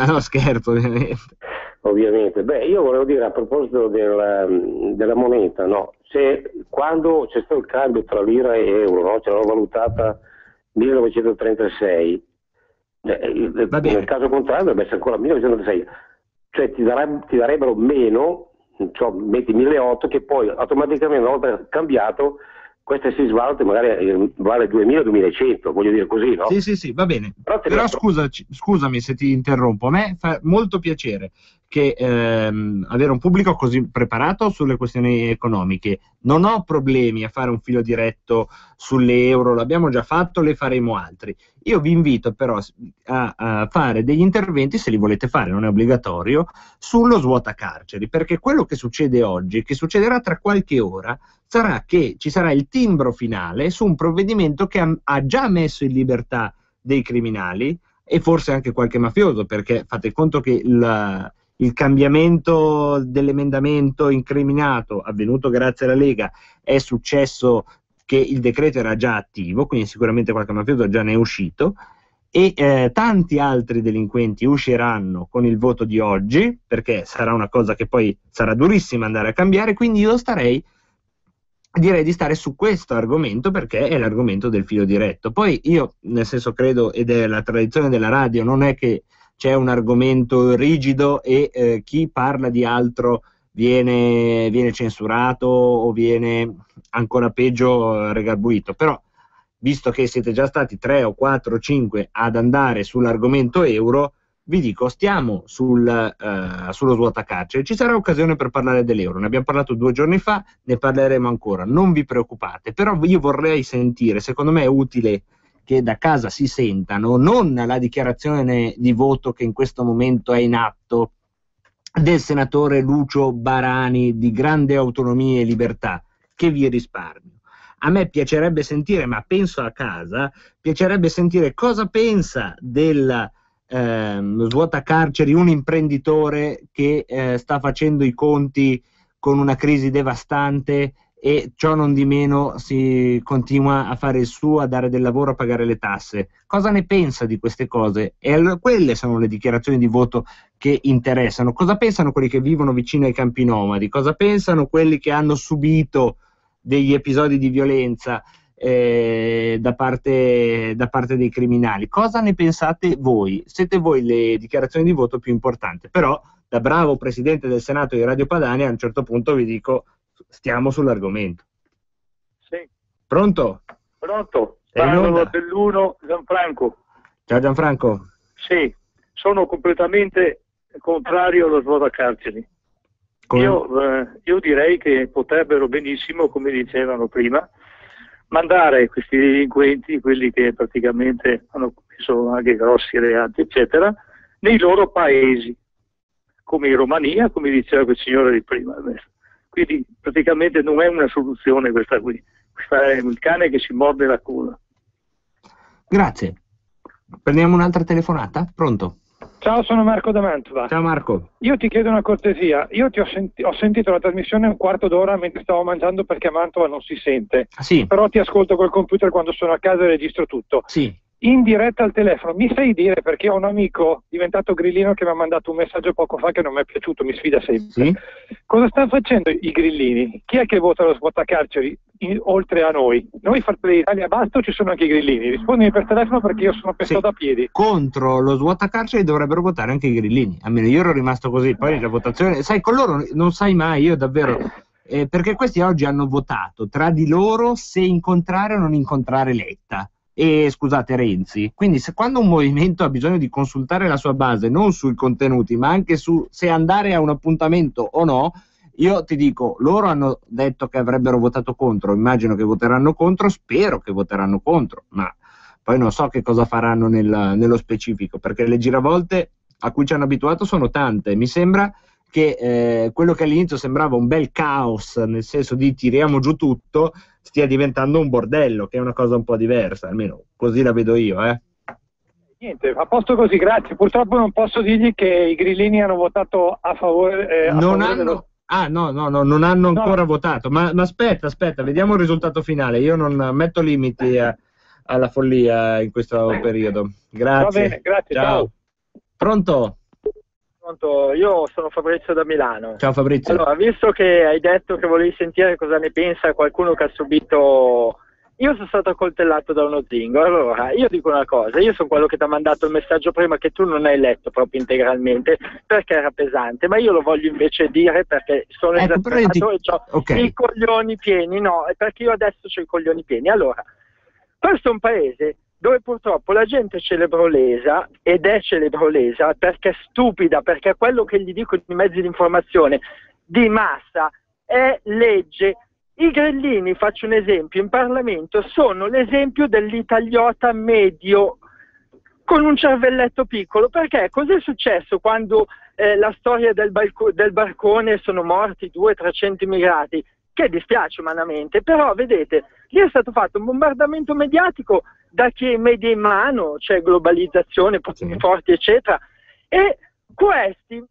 No, scherzo, ovviamente. Ovviamente. Beh, io volevo dire a proposito della moneta, no? Quando c'è stato il cambio tra lira e euro, no? Ce l'hanno valutata 1936, nel caso contrario dovrebbe essere ancora 1936, cioè ti darebbero meno, cioè metti 1.800, che poi automaticamente una volta cambiato queste si svaluta, magari vale 2.000-2.100, voglio dire così, no? Sì, va bene. Però scusami se ti interrompo, a me fa molto piacere che avere un pubblico così preparato sulle questioni economiche. Non ho problemi a fare un filo diretto sulle euro, l'abbiamo già fatto, le faremo altri. Io vi invito però a fare degli interventi, se li volete fare, non è obbligatorio, sullo svuotacarceri, perché quello che succede oggi, che succederà tra qualche ora, sarà che ci sarà il timbro finale su un provvedimento che ha già messo in libertà dei criminali e forse anche qualche mafioso, perché fate conto che il cambiamento dell'emendamento incriminato avvenuto grazie alla Lega è successo che il decreto era già attivo, quindi sicuramente qualche mafioso già ne è uscito, e tanti altri delinquenti usciranno con il voto di oggi, perché sarà una cosa che poi sarà durissima andare a cambiare, quindi io direi di stare su questo argomento, perché è l'argomento del filo diretto. Poi io, nel senso, credo, ed è la tradizione della radio, non è che c'è un argomento rigido e chi parla di altro viene censurato o viene ancora peggio redarguito, però visto che siete già stati 3 o 4 o 5 ad andare sull'argomento euro, vi dico, stiamo sullo svuotacarceri. Ci sarà occasione per parlare dell'euro, ne abbiamo parlato 2 giorni fa, ne parleremo ancora, non vi preoccupate, però io vorrei sentire, secondo me è utile che da casa si sentano, non la dichiarazione di voto che in questo momento è in atto del senatore Lucio Barani di Grande Autonomia e Libertà, che vi risparmio. A me piacerebbe sentire, ma penso a casa, piacerebbe sentire cosa pensa del svuotacarceri un imprenditore che sta facendo i conti con una crisi devastante e ciò non di meno si continua a fare il suo, a dare del lavoro, a pagare le tasse. Cosa ne pensa di queste cose? E quelle sono le dichiarazioni di voto che interessano. Cosa pensano quelli che vivono vicino ai campi nomadi? Cosa pensano quelli che hanno subito degli episodi di violenza da parte dei criminali? Cosa ne pensate voi? Siete voi le dichiarazioni di voto più importanti. Però, da bravo presidente del Senato di Radio Padania, a un certo punto vi dico, stiamo sull'argomento. Sì. Pronto? Pronto? Parlo dell'1, Gianfranco. Ciao Gianfranco. Sì, sono completamente contrario allo svuotacarceri. Io direi che potrebbero benissimo, come dicevano prima, mandare questi delinquenti, quelli che praticamente hanno commesso anche grossi reati, eccetera, nei loro paesi, come in Romania, come diceva quel signore di prima. Quindi praticamente non è una soluzione questa qui, questa è il cane che si morde la coda. Grazie. Prendiamo un'altra telefonata? Pronto? Ciao, sono Marco da Mantova. Ciao Marco. Io ti chiedo una cortesia, io ho sentito la trasmissione un quarto d'ora mentre stavo mangiando perché a Mantova non si sente, sì. Però ti ascolto col computer quando sono a casa e registro tutto. Sì. In diretta al telefono, mi sai dire, perché ho un amico diventato grillino che mi ha mandato un messaggio poco fa che non mi è piaciuto, mi sfida sempre. Sì. Cosa stanno facendo i grillini? Chi è che vota lo svuotacarceri oltre a noi? Noi Fratelli d'Italia basta o ci sono anche i grillini? Rispondimi per telefono perché io sono pensato da piedi. Contro lo svuotacarceri dovrebbero votare anche i grillini, almeno io ero rimasto così, poi la votazione, sai, con loro non sai mai, io davvero, perché questi oggi hanno votato tra di loro se incontrare o non incontrare Letta. E scusate Renzi, quindi quando un movimento ha bisogno di consultare la sua base non sui contenuti ma anche su se andare a un appuntamento o no, io ti dico, loro hanno detto che avrebbero votato contro, immagino che voteranno contro, spero che voteranno contro, ma poi non so che cosa faranno nello specifico, perché le giravolte a cui ci hanno abituato sono tante. Mi sembra che quello che all'inizio sembrava un bel caos, nel senso di tiriamo giù tutto, stia diventando un bordello, che è una cosa un po' diversa, almeno così la vedo io. Niente, a posto così, grazie. Purtroppo non posso dirgli che i grillini hanno votato a favore. Non hanno ancora votato, ma aspetta, vediamo il risultato finale. Io non metto limiti alla follia in questo periodo. Grazie. Va bene, grazie, ciao. Pronto? Io sono Fabrizio da Milano. Ciao Fabrizio. Allora, visto che hai detto che volevi sentire cosa ne pensa qualcuno che ha subito... Io sono stato accoltellato da uno zingo, allora io dico una cosa, io sono quello che ti ha mandato il messaggio prima che tu non hai letto proprio integralmente perché era pesante, ma io lo voglio invece dire perché sono esasperato e ho i coglioni pieni, no, perché io adesso ho i coglioni pieni. Allora, questo è un paese dove purtroppo la gente è celebrolesa ed è celebrolesa perché è stupida, perché quello che gli dicono i mezzi di informazione di massa è legge. I grillini, faccio un esempio, in Parlamento sono l'esempio dell'italiota medio con un cervelletto piccolo, perché cos'è successo quando la storia del barcone sono morti 200-300 immigrati? Che dispiace umanamente, però vedete, lì è stato fatto un bombardamento mediatico da chi è media in mano, c'è globalizzazione, poteri forti eccetera, e questi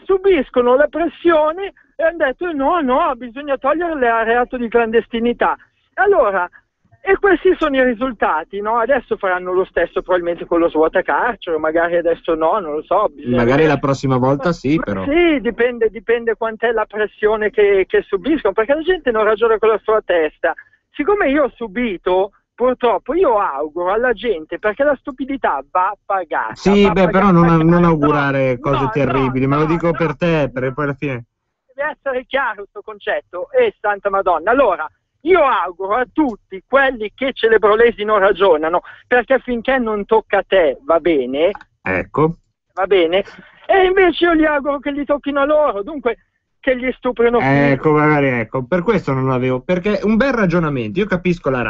subiscono la pressione e hanno detto no, bisogna togliere il reato di clandestinità. Allora, e questi sono i risultati, no? Adesso faranno lo stesso probabilmente con lo svuotacarcere, magari adesso no, non lo so. Magari la prossima volta sì, però. Sì, dipende quant'è la pressione che subiscono, perché la gente non ragiona con la sua testa. Siccome io ho subito, purtroppo io auguro alla gente, perché la stupidità va pagata. Sì, però non augurare cose terribili, ma lo dico per te, perché poi alla fine... Deve essere chiaro questo concetto, Santa Madonna. Allora, Io auguro a tutti quelli che celebrolesi non ragionano, perché finché non tocca a te va bene, ecco, va bene, e invece io gli auguro che gli tocchino a loro, dunque che gli stuprino più. ecco, magari, ecco, per questo non l'avevo, perché un bel ragionamento, io capisco la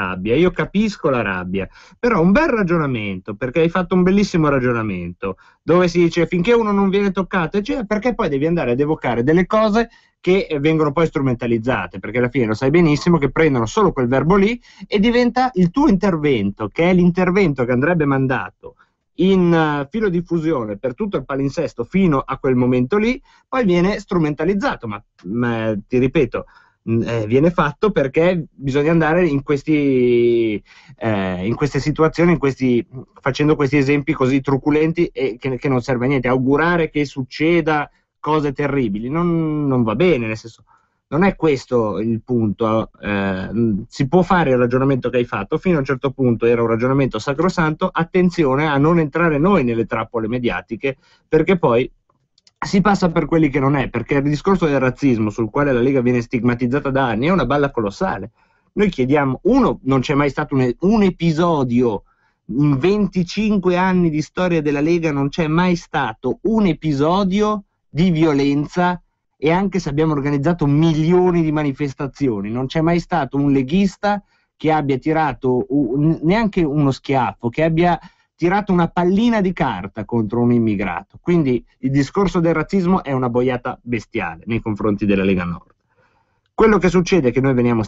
rabbia, però un bel ragionamento, perché hai fatto un bellissimo ragionamento, dove si dice finché uno non viene toccato, cioè, perché poi devi andare ad evocare delle cose che vengono poi strumentalizzate, perché alla fine lo sai benissimo che prendono solo quel verbo lì e diventa il tuo intervento, che è l'intervento che andrebbe mandato in filodiffusione per tutto il palinsesto fino a quel momento lì, poi viene strumentalizzato, ma ti ripeto, viene fatto perché bisogna andare in queste situazioni, facendo questi esempi così truculenti e che non serve a niente. Augurare che succeda cose terribili non va bene, nel senso, non è questo il punto. Si può fare il ragionamento che hai fatto, fino a un certo punto era un ragionamento sacrosanto, attenzione a non entrare noi nelle trappole mediatiche, perché poi si passa per quelli che non è, perché il discorso del razzismo sul quale la Lega viene stigmatizzata da anni è una balla colossale. Noi chiediamo, non c'è mai stato un episodio, in 25 anni di storia della Lega non c'è mai stato un episodio di violenza, e anche se abbiamo organizzato milioni di manifestazioni, non c'è mai stato un leghista che abbia tirato neanche uno schiaffo, che abbia tirato una pallina di carta contro un immigrato. Quindi il discorso del razzismo è una boiata bestiale nei confronti della Lega Nord. Quello che succede è che noi veniamo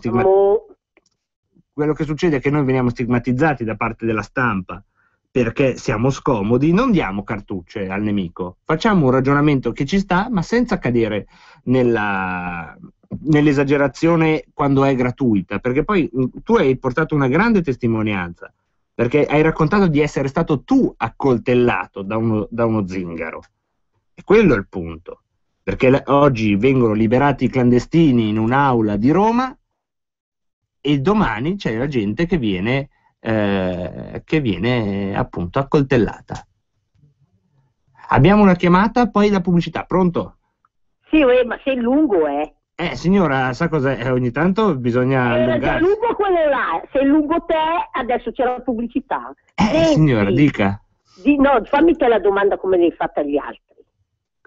stigmatizzati da parte della stampa perché siamo scomodi. Non diamo cartucce al nemico, facciamo un ragionamento che ci sta, ma senza cadere nell'esagerazione quando è gratuita, perché poi tu hai portato una grande testimonianza, perché hai raccontato di essere stato tu accoltellato da uno zingaro, e quello è il punto, perché oggi vengono liberati i clandestini in un'aula di Roma e domani c'è la gente che viene appunto accoltellata. Abbiamo una chiamata, poi la pubblicità. Pronto? Sì, ma sei lungo, signora, sa cos'è? Ogni tanto bisogna allungarsi. Se lungo quello là, se lungo te, adesso c'è la pubblicità. Signora, dica. No, fammi te la domanda come l'hai fatta agli altri.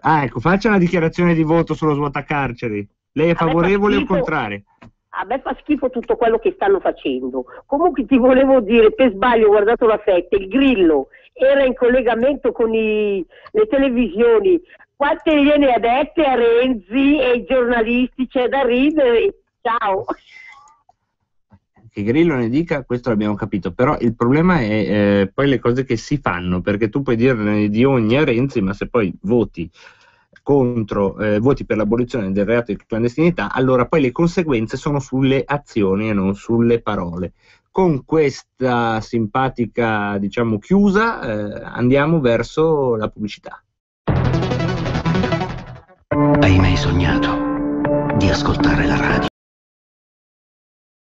Ecco, faccia una dichiarazione di voto sullo svuotacarceri. Lei è favorevole o contrario? A me fa schifo tutto quello che stanno facendo. Comunque ti volevo dire, per sbaglio ho guardato la fetta, il Grillo era in collegamento con le televisioni. Quante gliene ha dette a Renzi e ai giornalisti? C'è da ridere. Ciao. Che Grillo ne dica, questo l'abbiamo capito, però il problema è poi le cose che si fanno, perché tu puoi dirne di ogni a Renzi, ma se poi voti per l'abolizione del reato di clandestinità, allora poi le conseguenze sono sulle azioni e non sulle parole. Con questa simpatica, diciamo, chiusa, andiamo verso la pubblicità. Hai mai sognato di ascoltare la radio?